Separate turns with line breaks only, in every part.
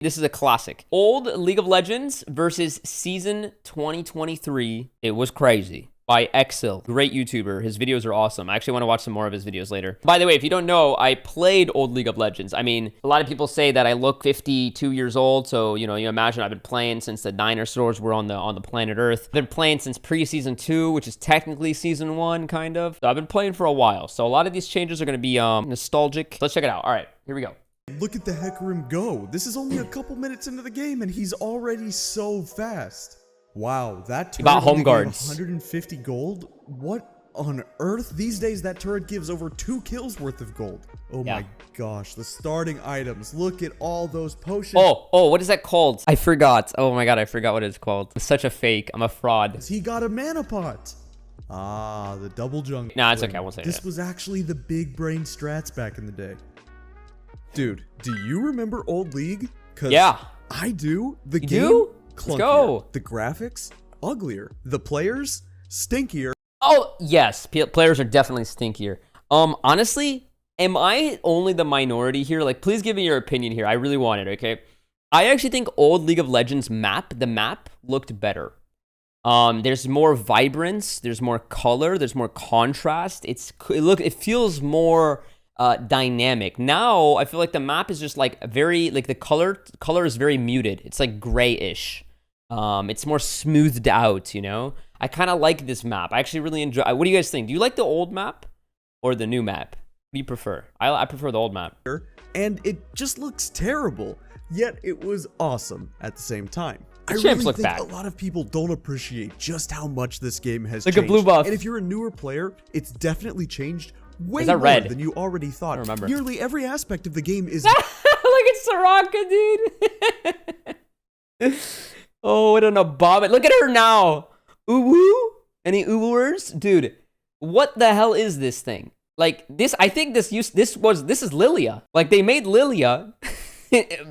This is a classic. Old League of Legends versus Season 2023. It was crazy. By Exil. Great YouTuber. His videos are awesome. I actually want to watch some more of his videos later. By the way, if you don't know, I played old League of Legends. I mean, a lot of people say that I look 52 years old. So, you imagine I've been playing since the dinosaurs were on the planet Earth. I've been playing since pre-season 2, which is technically season 1, kind of. So I've been playing for a while. So a lot of these changes are going to be nostalgic. Let's check it out. All right, here we go.
Look at the Hecarim go. This is only a couple minutes into the game and he's already so fast. Wow, that turret
got home
only gave
guards.
150 gold? What on earth? These days that turret gives over 2 kills worth of gold. Oh
Yeah.
my gosh, the starting items. Look at all those potions.
Oh, what is that called? I forgot. Oh my god, I forgot what it's called. It's such a fake. I'm a fraud.
He got a mana pot. Ah, the double jungle.
Nah, it's okay. I won't say
This
that.
was actually the big brain strats back in the day. Dude, do you remember old League? 'Cause
Yeah.
I do. The
You
game,
do?
clunkier.
Let's go.
The graphics, uglier. The players, stinkier.
Oh, yes. Players are definitely stinkier. Honestly, am I only the minority here? Like, please give me your opinion here. I really want it, okay? I actually think old League of Legends the map looked better. There's more vibrance, there's more color, there's more contrast. It feels more dynamic. Now, I feel like the map is just like the color is very muted. It's like grayish. It's more smoothed out, I kind of like this map. I actually really enjoy. What do you guys think? Do you like the old map or the new map? What do you prefer? I prefer the old map.
And it just looks terrible, yet it was awesome at the same time. I
champs
really
look
think
bad.
a lot of people don't appreciate just how much this game has
Look at
changed.
blue buff.
And if you're a newer player, it's definitely changed way
Is that
more
red?
than you already thought.
I don't remember.
Nearly every aspect of the game is
Look at Soraka, dude. Oh, what an abomination. Look at her now. Uwu? Any uwers? Dude, what the hell is this thing? Like, I think this is Lilia. Like, they made Lilia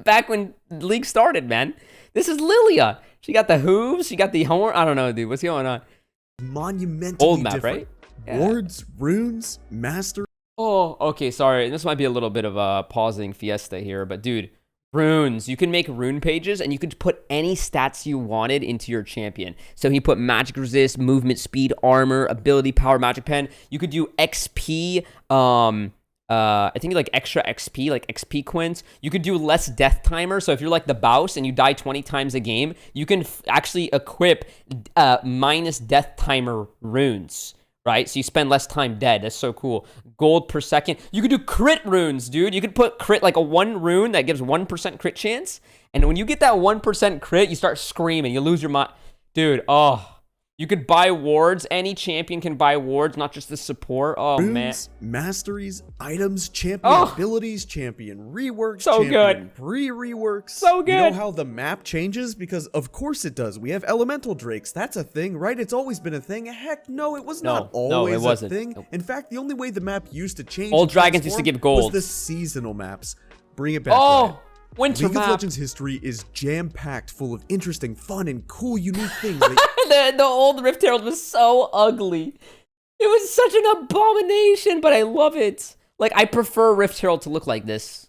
back when the league started, man. This is Lilia. She got the hooves. She got the horn. I don't know, dude. What's going on?
monumentally
Old map,
different.
right? Yeah.
Wards, runes, master.
Oh, okay, sorry. This might be a little bit of a pausing fiesta here, but dude, runes. You can make rune pages and you could put any stats you wanted into your champion. So he put magic resist, movement speed, armor, ability, power, magic pen. You could do XP, I think like extra XP, like XP quints. You could do less death timer. So if you're like the Baus and you die 20 times a game, you can actually equip minus death timer runes. Right? So you spend less time dead. That's so cool. Gold per second. You could do crit runes, dude. You could put crit, like a 1 rune that gives 1% crit chance. And when you get that 1% crit, you start screaming. You lose your mind. Dude, oh. You could buy wards. Any champion can buy wards, not just the support. Oh,
runes,
man.
masteries, items, champion abilities, champion reworks,
So
champion
good.
pre-reworks.
So
You
good.
know how the map changes? Because of course it does. We have elemental drakes. That's a thing, right? It's always been a thing. Heck, no, it was not always
it wasn't.
a thing. In fact, the only way the map used to change
Old
and
dragons used to
transform
give gold.
was the seasonal maps. Bring it back.
Oh,
Ryan.
winter
League of
map.
Legends history is jam-packed full of interesting, fun, and cool, unique things that
The old Rift Herald was so ugly. It was such an abomination, but I love it. Like, I prefer Rift Herald to look like this.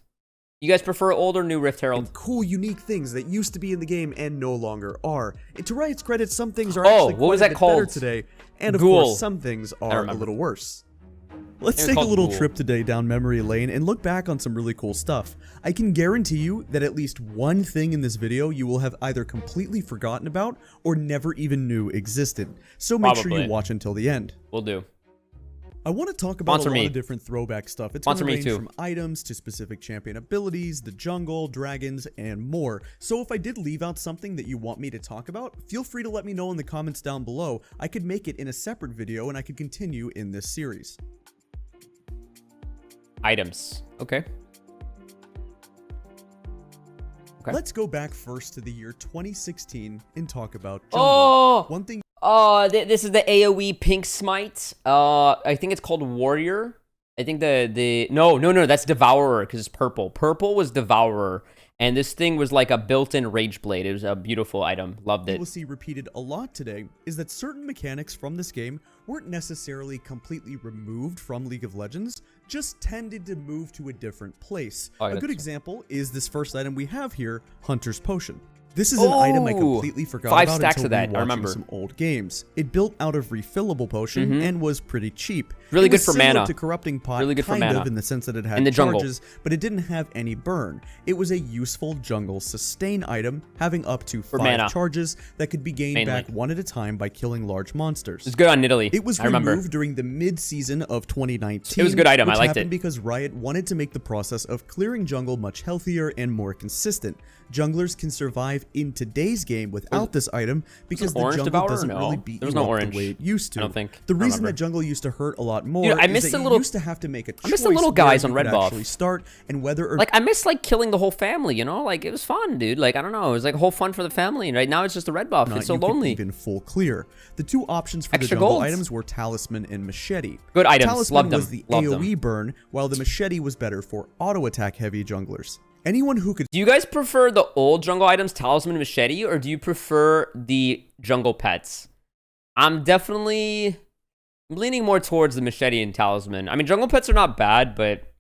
You guys prefer old or new Rift Herald?
and cool, unique things that used to be in the game and no longer are. And to Riot's credit, some things are
Oh,
actually
what was
quite a
that
bit better
called?
today, and of
Ghoul.
course, some things are a
remember.
little worse. Let's
They were
take a
called
little
Ghoul.
trip today down memory lane and look back on some really cool stuff. I can guarantee you that at least one thing in this video you will have either completely forgotten about or never even knew existed. So make sure
Probably.
you watch until the end.
We'll do.
I want to talk about
Sponsor
a lot
me.
of different throwback stuff. It's
Sponsor
going
me
to range
too.
from items to specific champion abilities, the jungle, dragons, and more. So if I did leave out something that you want me to talk about, feel free to let me know in the comments down below. I could make it in a separate video and I could continue in this series.
Items. Okay. Okay.
Let's go back first to the year 2016 and talk about jungle.
Oh!
One thing
This is the AoE pink smite. I think it's called Warrior. I think no, that's Devourer because it's purple. Purple was Devourer, And this thing was like a built-in Rage Blade. It was a beautiful item. Loved
You
it.
will see repeated a lot today is that certain mechanics from this game weren't necessarily completely removed from League of Legends, just tended to move to a different place.
Oh,
A
that's
good
right.
example is this first item we have here, Hunter's Potion. This is an item I completely forgot
5
about
stacks
until
of that, I
rewatching
remember.
some old games. It built out of refillable potion and was pretty cheap.
Really
It
good
was
for
similar
mana.
to Corrupting Pot,
Really good for
kind
mana.
of, in the sense that it had
In the jungle.
charges, but it didn't have any burn. It was a useful jungle sustain item, having up to 5
mana.
charges that could be gained
Mainly.
back one at a time by killing large monsters.
It's good on Nidalee.
It was
I remember.
removed during the mid-season of 2019.
It was a good item. I
which
liked
happened
it.
because Riot wanted to make the process of clearing jungle much healthier and more consistent. Junglers can survive in today's game without this item because the
orange
jungle
devour or
doesn't
no?
really beat
There was
you
no
up
orange.
the way it used to.
I don't think.
The
I
reason
remember.
that jungle used to hurt a lot more
Dude, I
is
missed
that
the
you
little-
used to have to make a choice
I missed the little
where
guys
you
on
could
Red Buff.
actually start and whether or
Like, I miss, like, killing the whole family, you know? Like, it was fun, dude. Like, I don't know. It was, like, whole fun for the family. And right now, it's just a red buff.
not
It's so
you could
lonely.
even full clear. The two options for
Extra
the jungle
golds.
items were Talisman and Machete.
Good items.
Talisman
Loved
was
them.
the
Loved
AoE
them.
burn, while the Machete was better for auto attack heavy junglers. Anyone who could
Do you guys prefer the old jungle items, Talisman and Machete, or do you prefer the jungle pets? I'm definitely leaning more towards the Machete and Talisman. I mean, jungle pets are not bad, but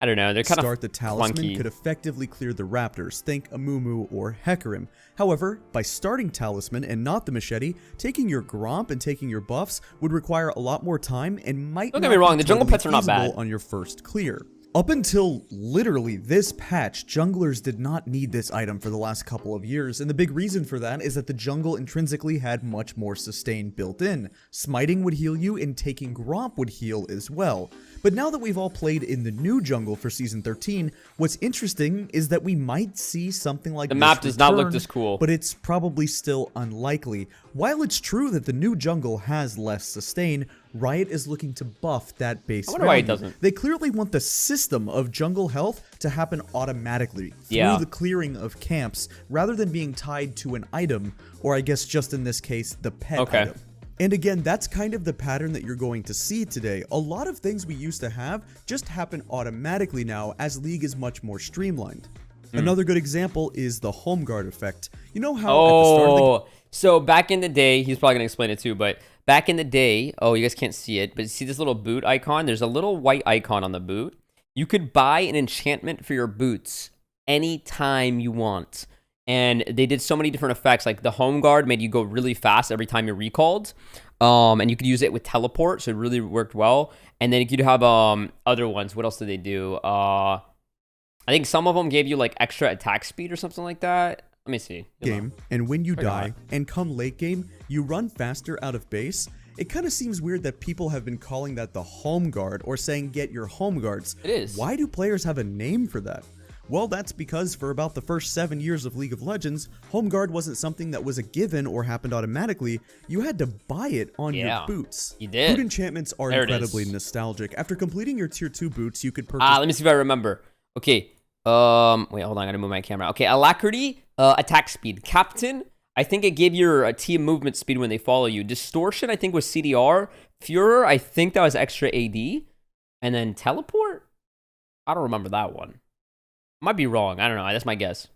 I don't know. They're kind
start
of
the Talisman
clunky.
could effectively clear the Raptors, think Amumu or Hecarim. However, by starting Talisman and not the Machete, taking your Gromp and taking your buffs would require a lot more time and might
Don't
not
get me wrong,
be
the jungle
totally
pets are not
feasible
bad.
on your first clear. Up until literally this patch, junglers did not need this item for the last couple of years, and the big reason for that is that the jungle intrinsically had much more sustain built in. Smiting would heal you, and taking Gromp would heal as well. But now that we've all played in the new jungle for Season 13, what's interesting is that we might see something like
The
this
map does not look
return,
this cool.
but it's probably still unlikely. While it's true that the new jungle has less sustain, Riot is looking to buff that base
I wonder why it
value.
doesn't.
They clearly want the system of jungle health to happen automatically through
Yeah.
the clearing of camps rather than being tied to an item, or I guess just in this case, the pet
Okay.
item. And again, that's kind of the pattern that you're going to see today. A lot of things we used to have just happen automatically now as League is much more streamlined. Another good example is the home guard effect. You know how at the start of the
Oh, so back in the day, he's probably gonna explain it too, but back in the day, oh, you guys can't see it, but see this little boot icon? There's a little white icon on the boot. You could buy an enchantment for your boots anytime you want. And they did so many different effects, like the home guard made you go really fast every time you recalled. And you could use it with teleport, so it really worked well. And then you could have other ones. What else did they do? I think some of them gave you like extra attack speed or something like that. Let me see.
game, and when you
Forgot.
die and come late game, you run faster out of base. It kind of seems weird that people have been calling that the home guard or saying get your home guards.
It is.
Why do players have a name for that? Well, that's because for about the first 7 years of League of Legends, home guard wasn't something that was a given or happened automatically. You had to buy it on
Yeah,
your boots.
you did.
Boot enchantments are
There it
incredibly
is.
nostalgic. After completing your tier 2 boots, you could purchase
Let me see if I remember. Okay. Wait, hold on. I gotta move my camera. Okay, Alacrity, attack speed. Captain, I think it gave your team movement speed when they follow you. Distortion, I think was CDR. Furor, I think that was extra AD. And then Teleport? I don't remember that one. Might be wrong. I don't know. That's my guess.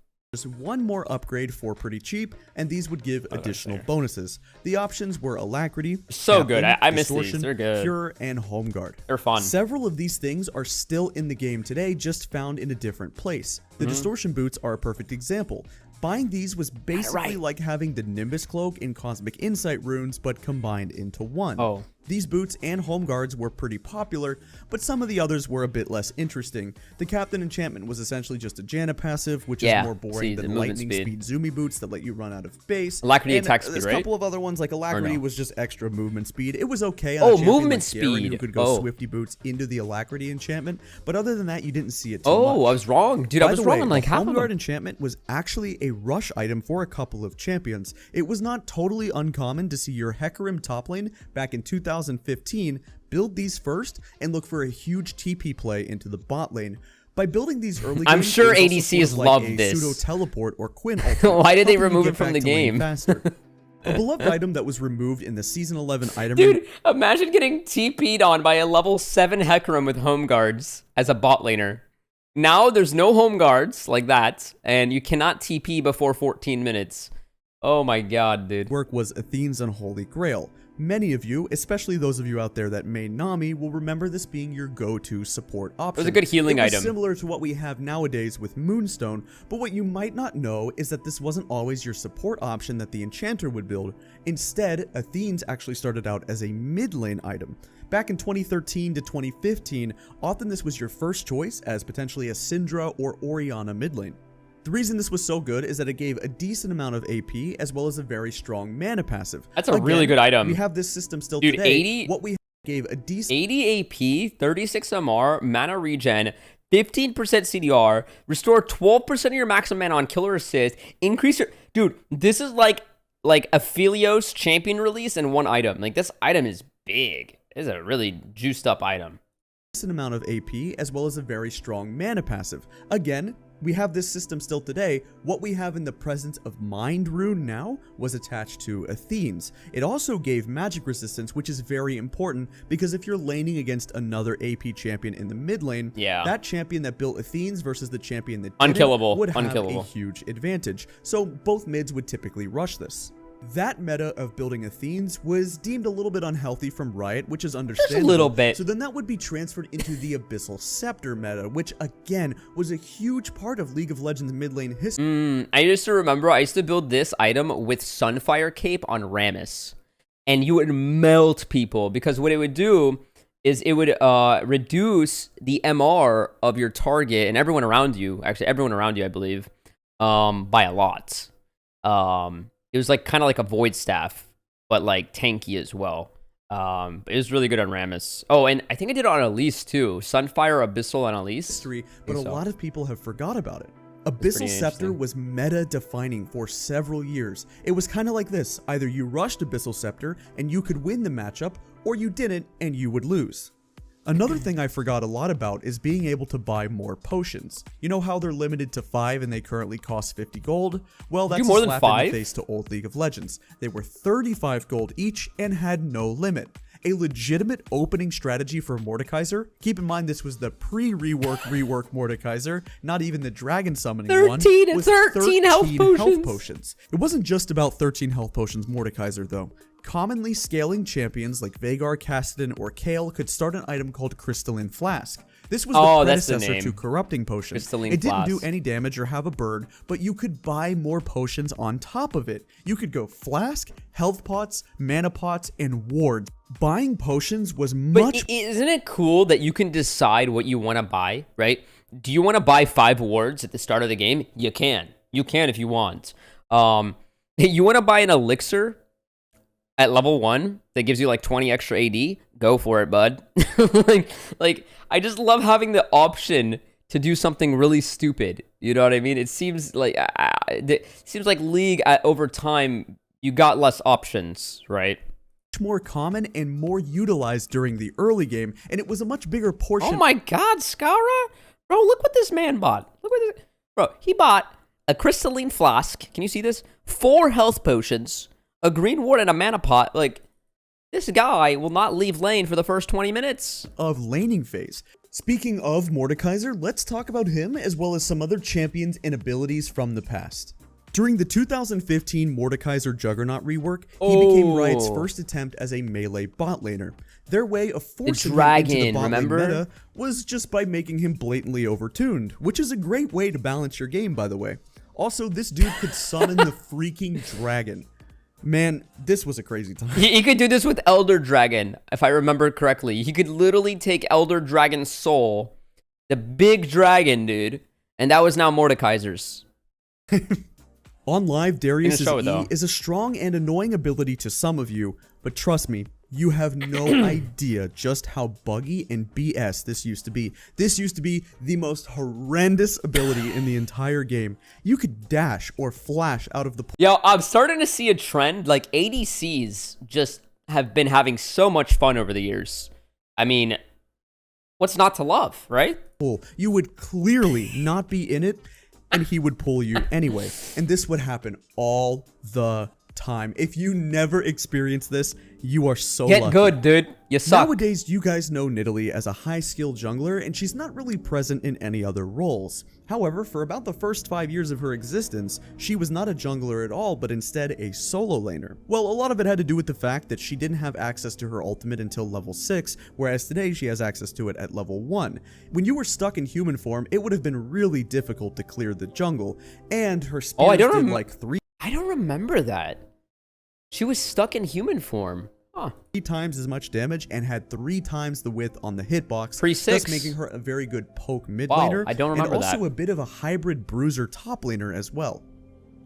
one more upgrade for pretty cheap, and these would give additional
fair.
bonuses. The options were Alacrity,
So good.
Captain,
I miss these.
Distortion,
They're good.
Cure, and Home Guard.
They're fun.
Several of these things are still in the game today, just found in a different place.
Mm-hmm.
The Distortion boots are a perfect example. Buying these was basically
right.
like having the Nimbus cloak and Cosmic Insight runes, but combined into one.
Oh.
These boots and home guards were pretty popular, but some of the others were a bit less interesting. The Captain enchantment was essentially just a Janna passive, which
Yeah,
is more boring
see, the
than
movement
lightning
speed.
speed Zoomy boots that let you run out of base.
Alacrity
And
attack speed,
there's
right?
a couple of other ones like Alacrity
no?
was just extra movement speed. It was okay on a
Oh,
champion
movement
like Garen, who
speed.
could go
Oh.
Swifty boots into the Alacrity enchantment, but other than that, you didn't see it too much.
Oh, I was wrong. Dude, I
By
was
the
wrong
way,
on like
the
half
Home
of
Guard
them.
enchantment was actually a rush item for a couple of champions. It was not totally uncommon to see your Hecarim top lane back in 2015 build these first and look for a huge TP play into the bot lane. By building these early
I'm
games,
sure
it was also
ADCs
sort of like
love
a
this.
pseudo teleport or Quinn ult,
Why did they
helping you
remove
get
it from
back
the
to lane
game?
faster. A beloved item that was removed in the Season 11 item
Dude, imagine getting TP'd on by a level 7 Hecarim with home guards as a bot laner. Now there's no home guards like that, and you cannot TP before 14 minutes. Oh my god, dude.
Work was Athene's Unholy Grail. Many of you, especially those of you out there that main Nami, will remember this being your go-to support option.
It was a good healing item.
Similar to what we have nowadays with Moonstone, but what you might not know is that this wasn't always your support option that the Enchanter would build. Instead, Athene's actually started out as a mid lane item. Back in 2013 to 2015, often this was your first choice as potentially a Syndra or Orianna mid lane. The reason this was so good is that it gave a decent amount of AP as well as a very strong mana passive.
That's a really good item.
We have this system still
Dude,
today.
80
What we gave a decent
80 AP, 36 MR, mana regen, 15% CDR, restore 12% of your maximum mana on killer assist, increase your... Dude, this is like a Philios champion release in one item. Like, this item is big. This is a really juiced up item.
decent amount of AP as well as a very strong mana passive. Again, we have this system still today. What we have in the presence of Mind Rune now was attached to Athene's. It also gave magic resistance, which is very important because if you're laning against another AP champion in the mid lane, that champion that built Athene's versus the champion that didn't would have a huge advantage. So both mids would typically rush this. That meta of building Athene's was deemed a little bit unhealthy from Riot, which is understandable.
Just a little bit.
So then that would be transferred into the Abyssal Scepter meta, which again was a huge part of League of Legends mid lane history.
I used to remember I used to build this item with Sunfire Cape on Rammus. And you would melt people because what it would do is it would reduce the MR of your target and everyone around you, actually everyone around you, I believe, by a lot. It was like kind of like a Void Staff, but like tanky as well. But it was really good on Rammus. Oh, and I think I did it on Elise too. Sunfire, Abyssal, and Elise.
But a lot of people have forgot about it. Abyssal Scepter was meta-defining for several years. It was kind of like this. Either you rushed Abyssal Scepter and you could win the matchup, or you didn't and you would lose. Another thing I forgot a lot about is being able to buy more potions. You know how they're limited to 5 and they currently cost 50 gold? Well, that's a slap in the face to old League of Legends. They were 35 gold each and had no limit. A legitimate opening strategy for Mordekaiser. Keep in mind this was the rework Mordekaiser, not even the dragon summoning one.
13 health
potions. It wasn't just about 13 health potions Mordekaiser though. Commonly scaling champions like Veigar, Kassadin, or Kayle could start an item called Crystalline Flask. This was the predecessor to Corrupting Potion. It didn't do any damage or have a burn, but you could buy more potions on top of it. You could go Flask, Health Pots, Mana Pots, and Wards. Buying potions was much...
But isn't it cool that you can decide what you want to buy, right? Do you want to buy 5 wards at the start of the game? You can. You can if you want. You want to buy an elixir at level 1 that gives you like 20 extra AD? Go for it, bud. like I just love having the option to do something really stupid. You know what I mean? It seems like League over time you got less options, right?
More common and more utilized during the early game, and it was a much bigger portion.
Oh my God, Skara, bro! Look what this man bought. Look what this, bro. He bought a crystalline flask. Can you see this? 4 health potions, a green ward, and a mana pot. Like, this guy will not leave lane for the first 20 minutes
of laning phase. Speaking of Mordekaiser, let's talk about him as well as some other champions and abilities from the past. During the 2015 Mordekaiser Juggernaut rework, he became Riot's first attempt as a melee bot laner. Their way of forcing him into the bot lane meta was just by making him blatantly overtuned, which is a great way to balance your game, by the way. Also, this dude could summon the freaking dragon. Man, this was a crazy time.
He could do this with Elder Dragon, if I remember correctly. He could literally take Elder Dragon's soul, the big dragon, dude, and that was now Mordekaiser's.
On live, Darius's E is a strong and annoying ability to some of you, but trust me, you have no idea just how buggy and BS this used to be. This used to be the most horrendous ability in the entire game. You could dash or flash out of the...
Yo, I'm starting to see a trend, like ADCs just have been having so much fun over the years. I mean, what's not to love, right?
You would clearly not be in it, and he would pull you anyway. And this would happen all the time. If you never experienced this, you are so
Get
lucky.
good, dude. You suck.
Nowadays, you guys know Nidalee as a high-skill jungler, and she's not really present in any other roles. However, for about the first 5 years of her existence, she was not a jungler at all, but instead a solo laner. Well, a lot of it had to do with the fact that she didn't have access to her ultimate until level 6, whereas today she has access to it at level 1. When you were stuck in human form, it would have been really difficult to clear the jungle, and her spears did like 3
I don't remember that. She was stuck in human form. Huh.
times as much damage and had 3 times the width on the hitbox,
Pre-6.
thus making her a very good poke mid
Wow,
laner,
I don't remember
and also
that.
a bit of a hybrid bruiser top laner as well.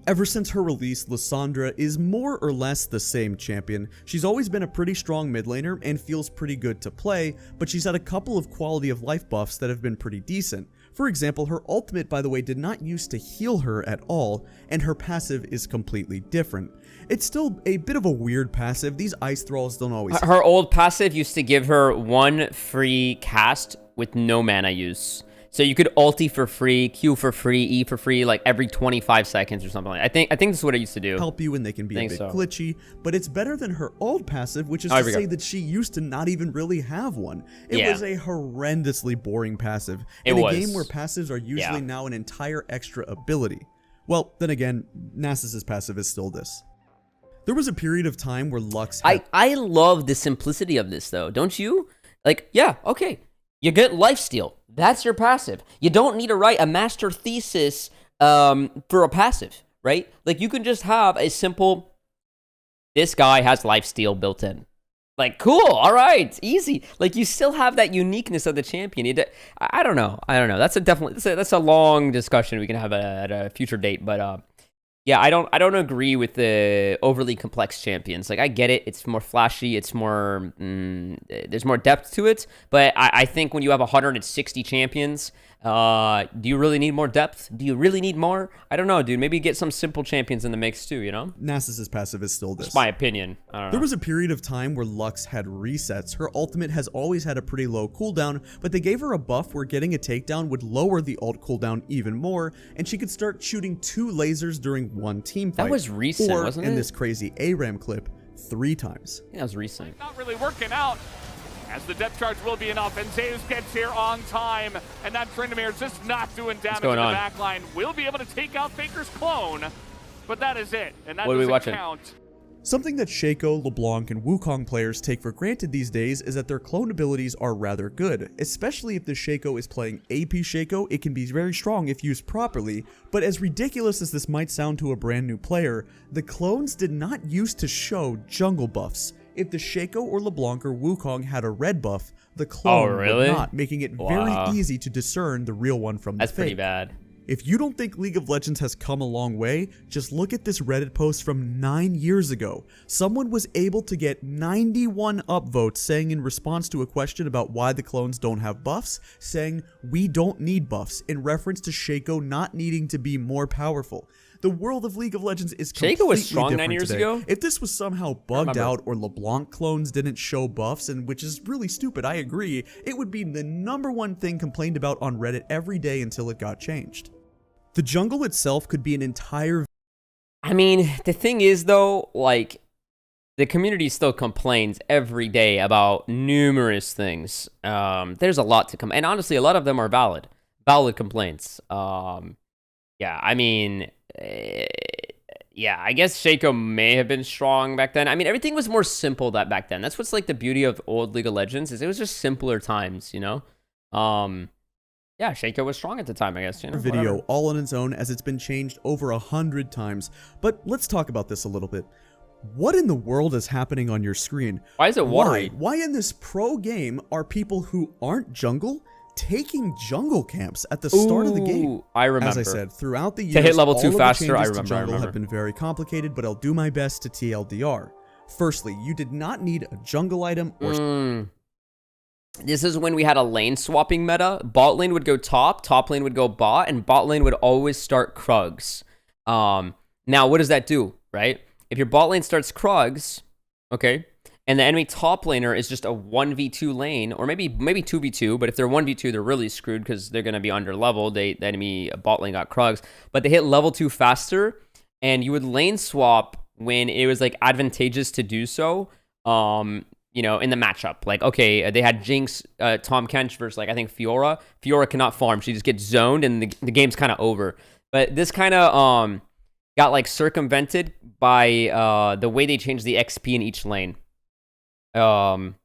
Ever since her release, Lissandra is more or less the same champion. She's always been a pretty strong mid laner and feels pretty good to play, but she's had a couple of quality of life buffs that have been pretty decent. For example, her ultimate, by the way, did not used to heal her at all, and her passive is completely different. It's still a bit of a weird passive. These ice thralls don't always...
Her old passive used to give her 1 free cast with no mana use. So you could ulti for free, Q for free, E for free, like every 25 seconds or something like that. I think this is what it used to do.
help you, and they can be a bit glitchy, but it's better than her old passive, which is to say that she used to not even really have one. It was a horrendously boring passive in a game where passives are usually now an entire extra ability. Well, then again, Nasus's passive is still this. There was a period of time where Lux had...
I love the simplicity of this, though. Don't you? Like, yeah, okay. You get lifesteal. That's your passive. You don't need to write a master thesis for a passive, right? Like, you can just have a simple, this guy has lifesteal built in. Like, cool, all right, easy. Like, you still have that uniqueness of the champion. I don't know. That's a long discussion we can have at a future date, but yeah, I don't agree with the overly complex champions. Like, I get it. It's more flashy. It's more... there's more depth to it. But I think when you have 160 champions, do you really need more depth? Do you really need more? I don't know, dude. Maybe get some simple champions in the mix, too, you know?
Nasus's passive is still this.
That's my opinion. I don't know.
There was a period of time where Lux had resets. Her ultimate has always had a pretty low cooldown, but they gave her a buff where getting a takedown would lower the ult cooldown even more, and she could start shooting 2 lasers during one team fight.
That was recent, wasn't it?
In this crazy ARAM clip, 3 times.
Yeah, that was recent.
Not really working out, as the depth charge will be enough, and Zeus gets here on time, and that Tryndamere is just not doing damage in the backline. Will be able to take out Faker's clone, but that is it, and that doesn't count.
Something that Shaco, LeBlanc, and Wukong players take for granted these days is that their clone abilities are rather good, especially if the Shaco is playing AP Shaco. It can be very strong if used properly, but as ridiculous as this might sound to a brand new player, the clones did not used to show jungle buffs. If the Shaco or LeBlanc or Wukong had a red buff, the clone would not, making it very easy to discern the real one from the fake.
That's pretty bad.
If you don't think League of Legends has come a long way, just look at this Reddit post from 9 years ago. Someone was able to get 91 upvotes saying in response to a question about why the clones don't have buffs, saying, "We don't need buffs," in reference to Shaco not needing to be more powerful. The world of League of Legends is completely
Shaco was strong
different
9 years
today.
ago?
If this was somehow bugged out or LeBlanc clones didn't show buffs, and which is really stupid, I agree, it would be the #1 thing complained about on Reddit every day until it got changed. The jungle itself could be an entire...
I mean, the thing is, though, like, the community still complains every day about numerous things. There's a lot to come, and honestly, a lot of them are valid complaints. Yeah, I mean, yeah, I guess Shaco may have been strong back then. I mean, everything was more simple back then. That's what's like the beauty of old League of Legends, is it was just simpler times, you know? Yeah, Shaco was strong at the time, I guess. You know,
video all on its own, as it's been changed over 100 times. But let's talk about this a little bit. What in the world is happening on your screen?
Why is it watery?
Why in this pro game are people who aren't jungle taking jungle camps at the start of the game?
I remember.
As I said, throughout the years,
to hit level 2
all
faster,
of the
I
changes to
remember.
jungle have been very complicated, but I'll do my best to TLDR. Firstly, you did not need a jungle item or...
This is when we had a lane swapping meta. Bot lane would go top lane would go bot, and bot lane would always start Krugs. Now, what does that do, right? If your bot lane starts Krugs, okay, and the enemy top laner is just a 1v2 lane, or maybe 2v2, but if they're 1v2, they're really screwed because they're going to be under leveled. The enemy bot lane got Krugs, but they hit level 2 faster, and you would lane swap when it was like advantageous to do so. You know, in the matchup, like, okay, they had Jinx, Tahm Kench versus, like, I think Fiora. Fiora cannot farm. She just gets zoned and the game's kind of over. But this kind of got, like, circumvented by the way they changed the XP in each lane. And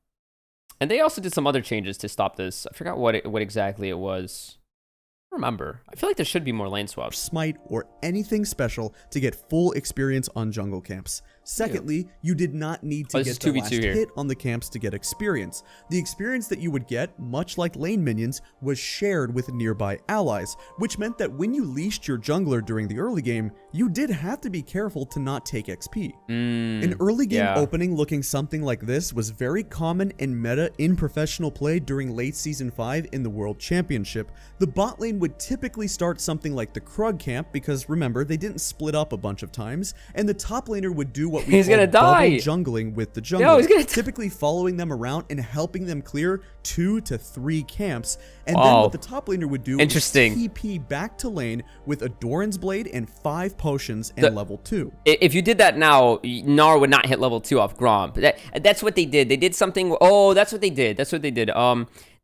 they also did some other changes to stop this. I forgot what exactly it was. I don't remember. I feel like there should be more lane swaps.
Smite or anything special to get full experience on jungle camps. Secondly, you did not need to get the last hit on the camps to get experience. The experience that you would get, much like lane minions, was shared with nearby allies, which meant that when you leashed your jungler during the early game, you did have to be careful to not take XP. An early game opening looking something like this was very common and meta in professional play during late Season 5 in the World Championship. The bot lane would typically start something like the Krug camp, because remember, they didn't split up a bunch of times, and the top laner would do what we call double jungling with the jungler, typically following them around and helping them clear 2 to 3 camps. And then what the top laner would do is TP back to lane with a Doran's Blade and 5 potions and level 2.
If you did that now, Gnar would not hit level 2 off Gromp. That's what they did. They did something. Oh, that's what they did. That's what they did.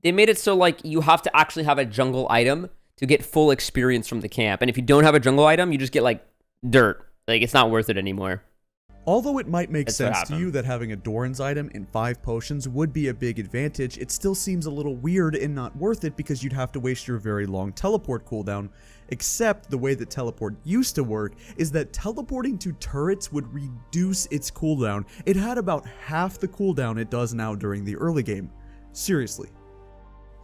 They made it so, like, you have to actually have a jungle item to get full experience from the camp. And if you don't have a jungle item, you just get, like, dirt. Like, it's not worth it anymore.
Although it might make sense to you that having a Doran's item and 5 potions would be a big advantage, it still seems a little weird and not worth it because you'd have to waste your very long teleport cooldown. Except the way that teleport used to work is that teleporting to turrets would reduce its cooldown. It had about half the cooldown it does now during the early game. Seriously.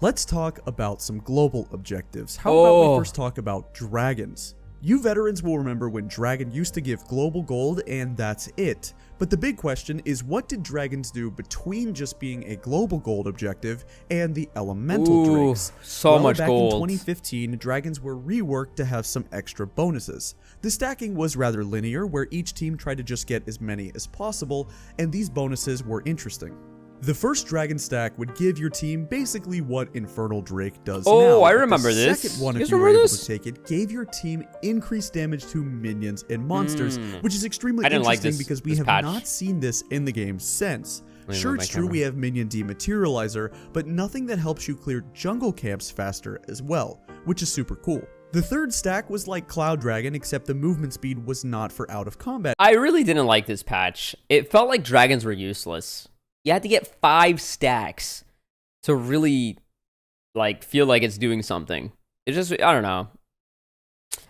Let's talk about some global objectives. How about we first talk about dragons? You veterans will remember when Dragon used to give global gold and that's it. But the big question is, what did dragons do between just being a global gold objective and the elemental drakes?
Much
back
gold.
In 2015, dragons were reworked to have some extra bonuses. The stacking was rather linear, where each team tried to just get as many as possible, and these bonuses were interesting. The first dragon stack would give your team basically what Infernal Drake does now.
Oh, I remember this.
The second one, if you were able to take it, gave your team increased damage to minions and monsters, which is extremely interesting because we have not seen this in the game since. Sure, it's true we have Minion Dematerializer, but nothing that helps you clear jungle camps faster as well, which is super cool. The third stack was like Cloud Dragon, except the movement speed was not for out of combat.
I really didn't like this patch. It felt like dragons were useless. You had to get 5 stacks to really, like, feel like it's doing something. It's just, I don't know.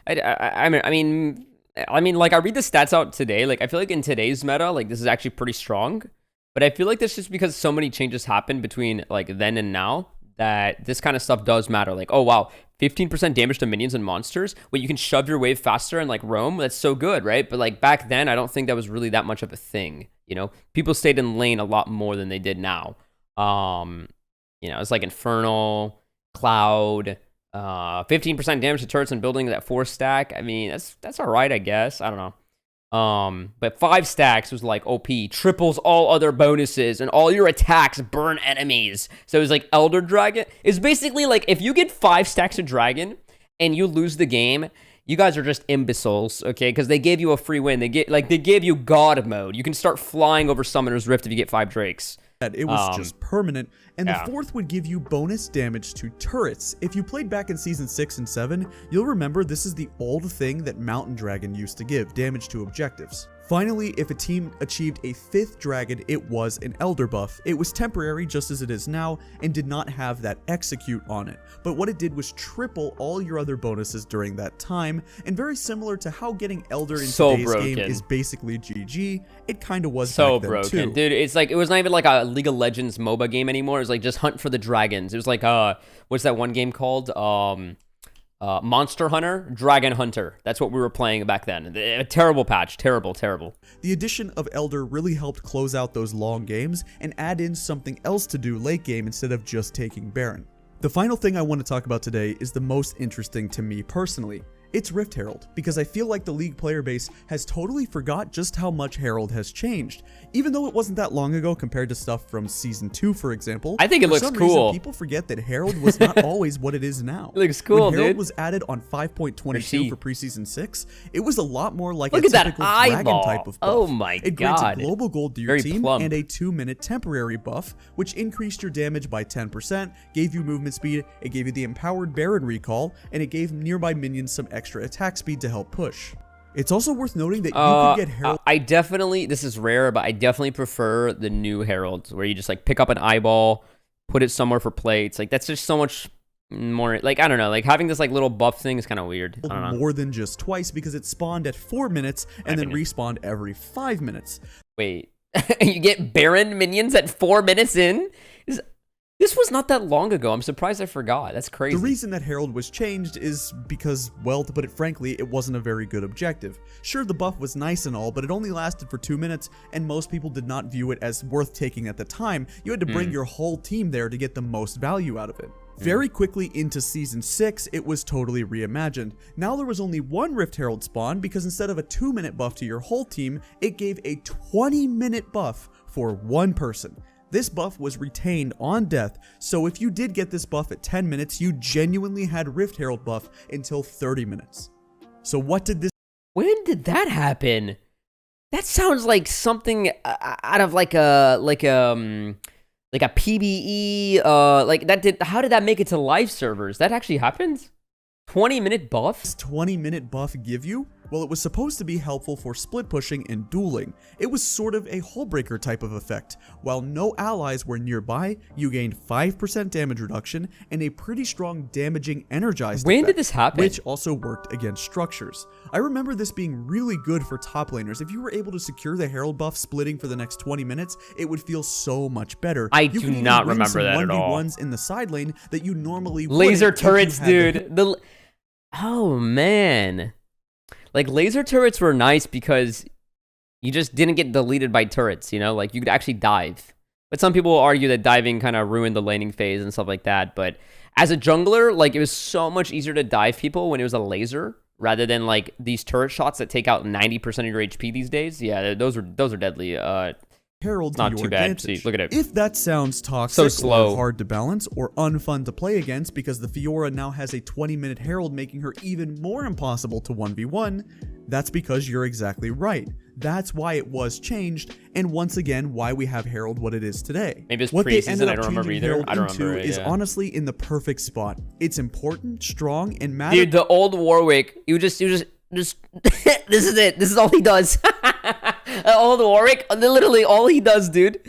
I mean, like, I read the stats out today. Like, I feel like in today's meta, like, this is actually pretty strong. But I feel like that's just because so many changes happened between, like, then and now that this kind of stuff does matter. Like, oh, wow, 15% damage to minions and monsters. Wait, you can shove your wave faster and, like, roam? That's so good, right? But, like, back then, I don't think that was really that much of a thing. You know, people stayed in lane a lot more than they did now. You know, it's like Infernal, Cloud, 15% damage to turrets and buildings at 4 stack. I mean, that's all right, I guess. I don't know. But 5 stacks was like OP, triples all other bonuses, and all your attacks burn enemies. So it was like Elder Dragon. It's basically like if you get 5 stacks of Dragon and you lose the game, you guys are just imbeciles, okay? Because they gave you a free win. They gave you God mode. You can start flying over Summoner's Rift if you get 5 Drakes.
It was just permanent. And the fourth would give you bonus damage to turrets. If you played back in Season 6 and 7, you'll remember this is the old thing that Mountain Dragon used to give, damage to objectives. Finally, if a team achieved a 5th dragon, it was an Elder buff. It was temporary, just as it is now, and did not have that execute on it. But what it did was triple all your other bonuses during that time, and very similar to how getting Elder in today's game is basically GG, it kinda was back then too.
Dude, it's like, it was not even like a League of Legends MOBA game anymore. It was like just hunt for the dragons. It was like, what's that one game called? Monster Hunter, Dragon Hunter. That's what we were playing back then. A terrible patch. Terrible.
The addition of Elder really helped close out those long games and add in something else to do late game instead of just taking Baron. The final thing I want to talk about today is the most interesting to me personally. It's Rift Herald, because I feel like the League player base has totally forgot just how much Herald has changed. Even though it wasn't that long ago compared to stuff from Season 2, for example.
I think it looks
for some
cool.
reason, people forget that Herald was not always what it is now.
It looks cool,
when Herald
dude.
was added on 5.22 for Preseason 6, it was a lot more like
Look
a
at that
typical
eyeball.
dragon type of buff.
Oh my
It grants
God.
a global gold to your
Very
team
plump.
and a 2-minute temporary buff, which increased your damage by 10%, gave you movement speed, it gave you the empowered Baron recall, and it gave nearby minions some extra attack speed to help push. It's also worth noting that you could get Herald.
I definitely, this is rare, but I definitely prefer the new Heralds where you just like pick up an eyeball, put it somewhere for plates. Like that's just so much more, like, I don't know, like having this like little buff thing is kind of weird. I don't know.
More than just twice, because it spawned at 4 minutes and then respawned every 5 minutes.
Wait, you get Baron minions at 4 minutes in? This was not that long ago. I'm surprised I forgot. That's crazy.
The reason that Herald was changed is because, well, to put it frankly, it wasn't a very good objective. Sure, the buff was nice and all, but it only lasted for 2 minutes, and most people did not view it as worth taking at the time. You had to bring your whole team there to get the most value out of it. Very quickly into Season 6, it was totally reimagined. Now there was only one Rift Herald spawn, because instead of a 2-minute buff to your whole team, it gave a 20-minute buff for one person. This buff was retained on death, so if you did get this buff at 10 minutes, you genuinely had Rift Herald buff until 30 minutes. So what did this—
When did that happen? That sounds like something out of like a PBE, like that did, how did that make it to live servers? That actually happened? 20-minute buff?
20-minute buff give you? Well, it was supposed to be helpful for split pushing and dueling. It was sort of a hullbreaker type of effect. While no allies were nearby, you gained 5% damage reduction and a pretty strong damaging energized
When
effect,
did this happen?
which also worked against structures. I remember this being really good for top laners. If you were able to secure the Herald buff splitting for the next 20 minutes, it would feel so much better.
I
You
do
could even
not
win
remember
some
that at all.
1v1s in the side lane that you normally
Laser
wouldn't if you
turrets,
had
dude. Oh, man. Like, laser turrets were nice because you just didn't get deleted by turrets, you know? Like, you could actually dive. But some people will argue that diving kind of ruined the laning phase and stuff like that. But as a jungler, like, it was so much easier to dive people when it was a laser rather than, like, these turret shots that take out 90% of your HP these days. Yeah, those are deadly.
Herald
Not
to your
too bad.
advantage.
See, look at it.
If that sounds toxic
So slow.
or hard to balance or unfun to play against because the Fiora now has a 20-minute Herald making her even more impossible to 1v1, that's because you're exactly right. That's why it was changed, and once again, why we have Herald what it is today.
Maybe it's
what they
preseason,
ended
I
up
don't remember
changing
either.
Herald
I don't
into
remember it,
is
yeah.
honestly in the perfect spot. It's important, strong, and matters.
Dude, the old Warwick, you just this is it. This is all he does. Old Warwick, literally all he does, dude.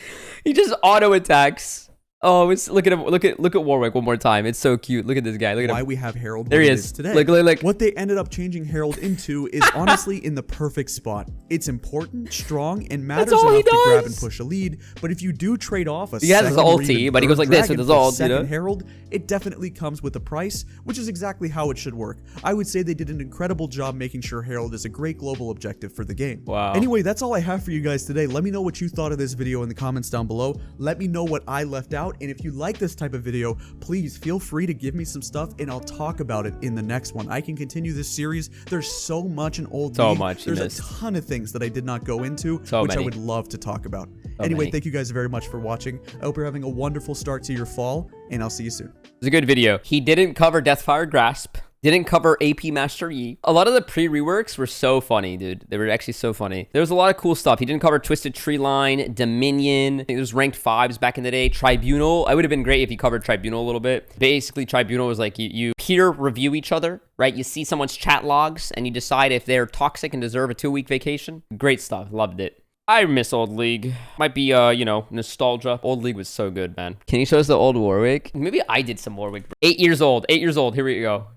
He just auto attacks. Oh, look at him. Look at Warwick one more time. It's so cute. Look at this guy. Look at
why
him.
we have Herald
There
what
he
it
is.
today.
Look.
What they ended up changing Herald into is honestly in the perfect spot. It's important, strong, and matters
all he
enough to grab and
does.
push a lead. But if you do trade off a
He has his
second or
ulti,
even
but he goes
third
like this
dragon
with his
for
ult, you
second
know?
Herald, it definitely comes with a price, which is exactly how it should work. I would say they did an incredible job making sure Herald is a great global objective for the game.
Wow.
Anyway, that's all I have for you guys today. Let me know what you thought of this video in the comments down below. Let me know what I left out, and if you like this type of video, please feel free to give me some stuff and I'll talk about it in the next one. I can continue this series. There's so much in Old
So
League.
much you
There's a
missed.
ton of things that I did not go into,
So
which I
many.
would love to talk about.
So
Anyway,
many.
thank you guys very much for watching. I hope you're having a wonderful start to your fall, and I'll see you soon.
It's a good video. He didn't cover Deathfire Grasp. Didn't cover AP Master Yi. A lot of the pre-reworks were so funny, dude. They were actually so funny. There was a lot of cool stuff. He didn't cover Twisted Tree Line, Dominion. I think it was ranked 5s back in the day. Tribunal. I would have been great if he covered Tribunal a little bit. Basically, Tribunal was like you peer review each other, right? You see someone's chat logs and you decide if they're toxic and deserve a 2-week vacation. Great stuff. Loved it. I miss Old League. Might be, you know, nostalgia. Old League was so good, man. Can you show us the old Warwick? Maybe I did some Warwick. 8 years old. 8 years old. Here we go.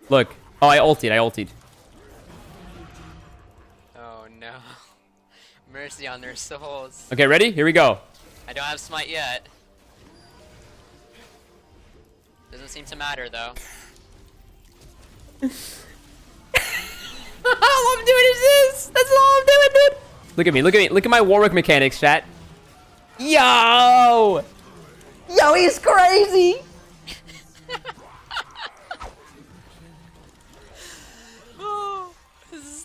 Look. Oh, I ultied.
Oh no. Mercy on their souls.
Okay, ready? Here we go.
I don't have smite yet. Doesn't seem to matter though.
All I'm doing is this. That's all I'm doing, dude. Look at me. Look at my Warwick mechanics, chat. Yo, he's crazy.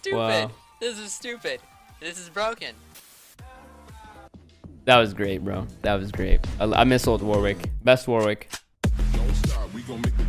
stupid.
Wow.
This is stupid. This is broken.
That was great, bro. That was great. I miss old Warwick. Best Warwick.
Don't stop, we gon' make the